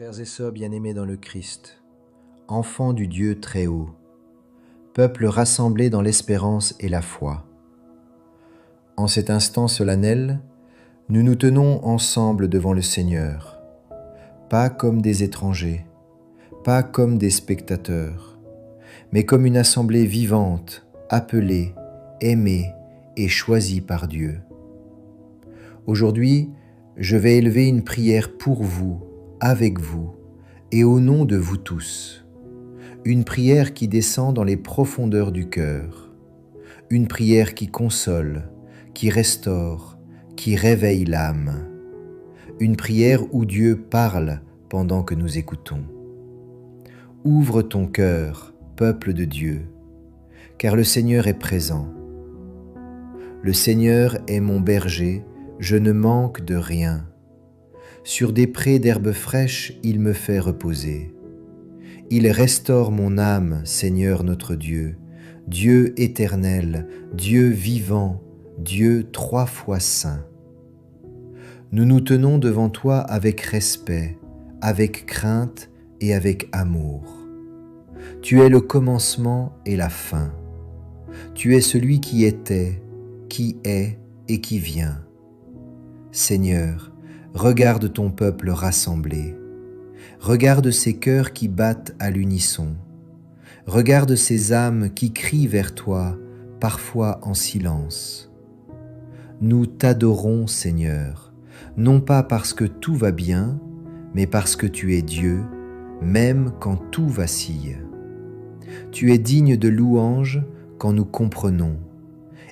Frères et sœurs bien-aimés dans le Christ, enfants du Dieu très haut, peuple rassemblé dans l'espérance et la foi. En cet instant solennel, nous nous tenons ensemble devant le Seigneur, pas comme des étrangers, pas comme des spectateurs, mais comme une assemblée vivante, appelée, aimée et choisie par Dieu. Aujourd'hui, je vais élever une prière pour vous, avec vous et au nom de vous tous. Une prière qui descend dans les profondeurs du cœur. Une prière qui console, qui restaure, qui réveille l'âme. Une prière où Dieu parle pendant que nous écoutons. Ouvre ton cœur, peuple de Dieu, car le Seigneur est présent. Le Seigneur est mon berger, je ne manque de rien. Sur des prés d'herbes fraîches, il me fait reposer. Il restaure mon âme, Seigneur notre Dieu, Dieu éternel, Dieu vivant, Dieu 3 fois saint. Nous nous tenons devant toi avec respect, avec crainte et avec amour. Tu es le commencement et la fin. Tu es celui qui était, qui est et qui vient. Seigneur, regarde ton peuple rassemblé. Regarde ces cœurs qui battent à l'unisson. Regarde ces âmes qui crient vers toi, parfois en silence. Nous t'adorons, Seigneur, non pas parce que tout va bien, mais parce que tu es Dieu, même quand tout vacille. Tu es digne de louange quand nous comprenons,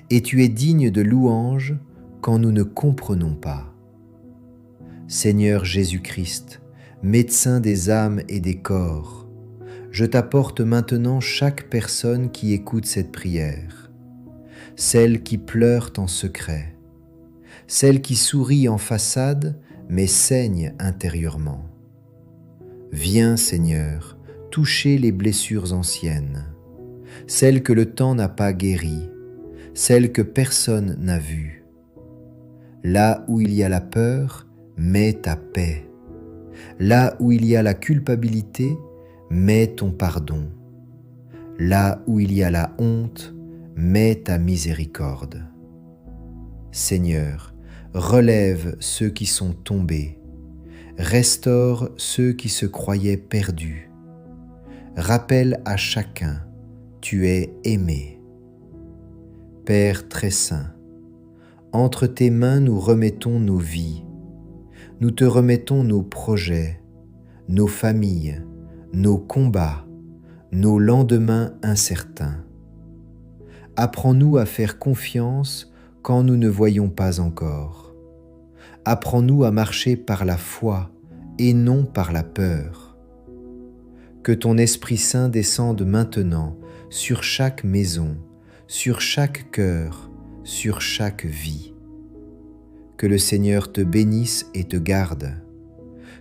et tu es digne de louange quand nous ne comprenons pas. Seigneur Jésus-Christ, médecin des âmes et des corps, je t'apporte maintenant chaque personne qui écoute cette prière, celle qui pleure en secret, celle qui sourit en façade mais saigne intérieurement. Viens, Seigneur, toucher les blessures anciennes, celles que le temps n'a pas guéries, celles que personne n'a vues. Là où il y a la peur, mets ta paix. Là où il y a la culpabilité, mets ton pardon. Là où il y a la honte, mets ta miséricorde. Seigneur, relève ceux qui sont tombés. Restaure ceux qui se croyaient perdus. Rappelle à chacun, tu es aimé. Père très saint, entre tes mains nous remettons nos vies. Nous te remettons nos projets, nos familles, nos combats, nos lendemains incertains. Apprends-nous à faire confiance quand nous ne voyons pas encore. Apprends-nous à marcher par la foi et non par la peur. Que ton Esprit Saint descende maintenant sur chaque maison, sur chaque cœur, sur chaque vie. Que le Seigneur te bénisse et te garde.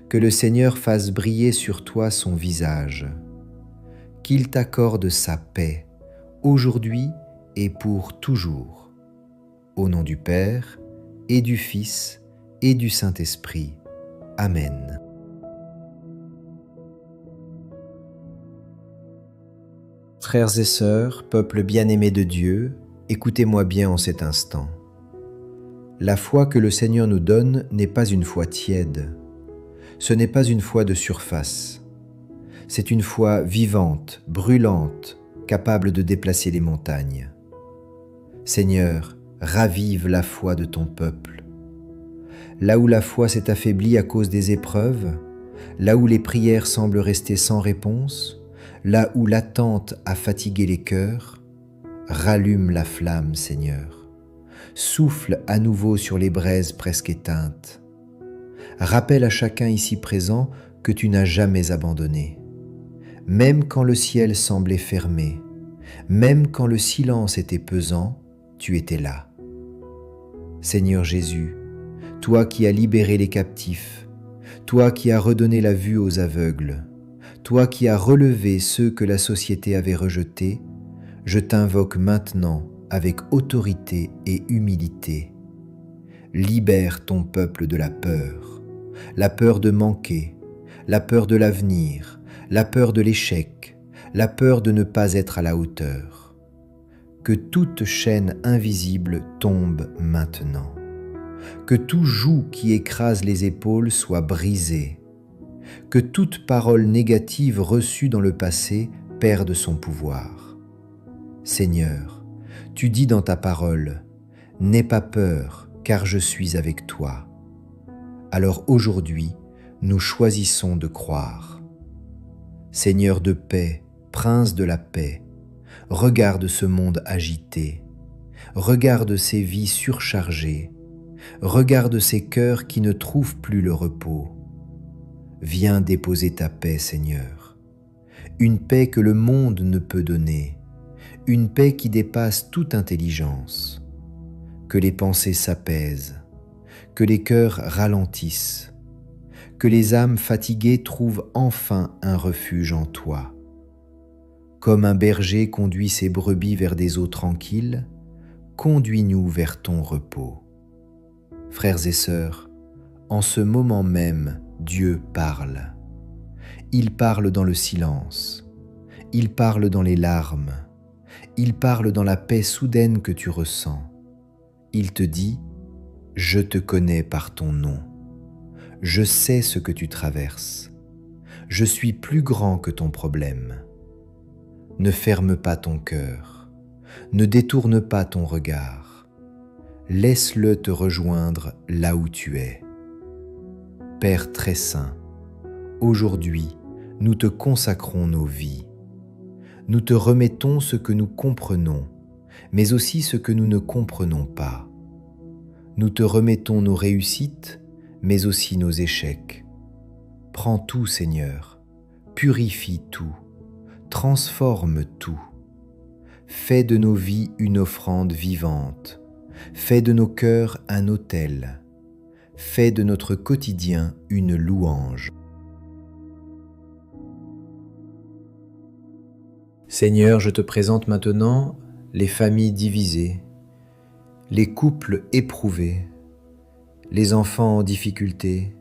Que le Seigneur fasse briller sur toi son visage. Qu'il t'accorde sa paix, aujourd'hui et pour toujours. Au nom du Père, et du Fils, et du Saint-Esprit. Amen. Frères et sœurs, peuple bien-aimé de Dieu, écoutez-moi bien en cet instant. La foi que le Seigneur nous donne n'est pas une foi tiède. Ce n'est pas une foi de surface. C'est une foi vivante, brûlante, capable de déplacer les montagnes. Seigneur, ravive la foi de ton peuple. Là où la foi s'est affaiblie à cause des épreuves, là où les prières semblent rester sans réponse, là où l'attente a fatigué les cœurs, rallume la flamme, Seigneur. Souffle à nouveau sur les braises presque éteintes. Rappelle à chacun ici présent que tu n'as jamais abandonné. Même quand le ciel semblait fermé, même quand le silence était pesant, tu étais là. Seigneur Jésus, toi qui as libéré les captifs, toi qui as redonné la vue aux aveugles, toi qui as relevé ceux que la société avait rejetés, je t'invoque maintenant avec autorité et humilité. Libère ton peuple de la peur de manquer, la peur de l'avenir, la peur de l'échec, la peur de ne pas être à la hauteur. Que toute chaîne invisible tombe maintenant. Que tout joug qui écrase les épaules soit brisé. Que toute parole négative reçue dans le passé perde son pouvoir. Seigneur, tu dis dans ta parole, « N'aie pas peur, car je suis avec toi. » Alors aujourd'hui, nous choisissons de croire. Seigneur de paix, Prince de la paix, regarde ce monde agité, regarde ces vies surchargées, regarde ces cœurs qui ne trouvent plus le repos. Viens déposer ta paix, Seigneur, une paix que le monde ne peut donner, une paix qui dépasse toute intelligence. Que les pensées s'apaisent, que les cœurs ralentissent, que les âmes fatiguées trouvent enfin un refuge en toi. Comme un berger conduit ses brebis vers des eaux tranquilles, conduis-nous vers ton repos. Frères et sœurs, en ce moment même, Dieu parle. Il parle dans le silence, il parle dans les larmes, il parle dans la paix soudaine que tu ressens. Il te dit, « Je te connais par ton nom. Je sais ce que tu traverses. Je suis plus grand que ton problème. » Ne ferme pas ton cœur. Ne détourne pas ton regard. Laisse-le te rejoindre là où tu es. Père très saint, aujourd'hui, nous te consacrons nos vies. Nous te remettons ce que nous comprenons, mais aussi ce que nous ne comprenons pas. Nous te remettons nos réussites, mais aussi nos échecs. Prends tout, Seigneur, purifie tout, transforme tout. Fais de nos vies une offrande vivante, fais de nos cœurs un autel, fais de notre quotidien une louange. Seigneur, je te présente maintenant les familles divisées, les couples éprouvés, les enfants en difficulté,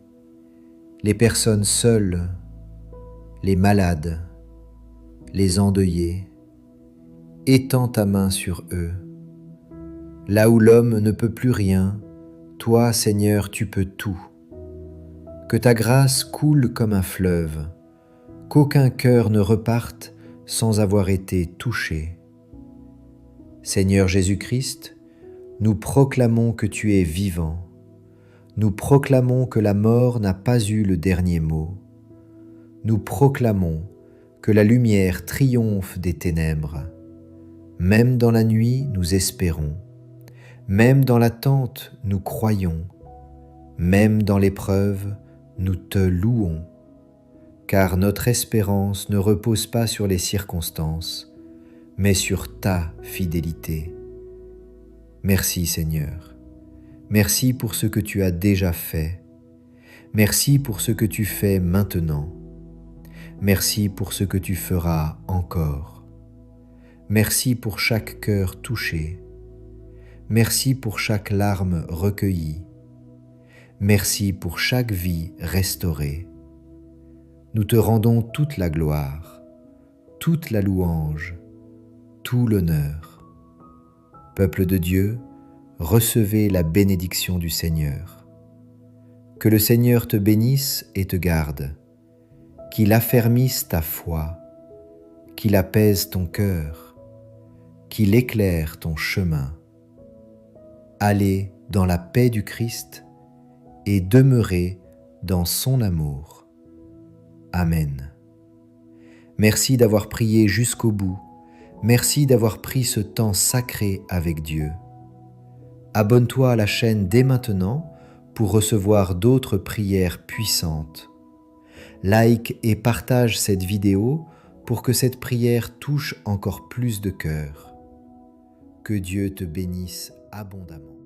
les personnes seules, les malades, les endeuillés. Étends ta main sur eux. Là où l'homme ne peut plus rien, toi, Seigneur, tu peux tout. Que ta grâce coule comme un fleuve, qu'aucun cœur ne reparte sans avoir été touché. Seigneur Jésus-Christ, nous proclamons que tu es vivant. Nous proclamons que la mort n'a pas eu le dernier mot. Nous proclamons que la lumière triomphe des ténèbres. Même dans la nuit, nous espérons. Même dans l'attente, nous croyons. Même dans l'épreuve, nous te louons. Car notre espérance ne repose pas sur les circonstances, mais sur ta fidélité. Merci Seigneur. Merci pour ce que tu as déjà fait. Merci pour ce que tu fais maintenant. Merci pour ce que tu feras encore. Merci pour chaque cœur touché. Merci pour chaque larme recueillie. Merci pour chaque vie restaurée. Nous te rendons toute la gloire, toute la louange, tout l'honneur. Peuple de Dieu, recevez la bénédiction du Seigneur. Que le Seigneur te bénisse et te garde, qu'il affermisse ta foi, qu'il apaise ton cœur, qu'il éclaire ton chemin. Allez dans la paix du Christ et demeurez dans son amour. Amen. Merci d'avoir prié jusqu'au bout. Merci d'avoir pris ce temps sacré avec Dieu. Abonne-toi à la chaîne dès maintenant pour recevoir d'autres prières puissantes. Like et partage cette vidéo pour que cette prière touche encore plus de cœurs. Que Dieu te bénisse abondamment.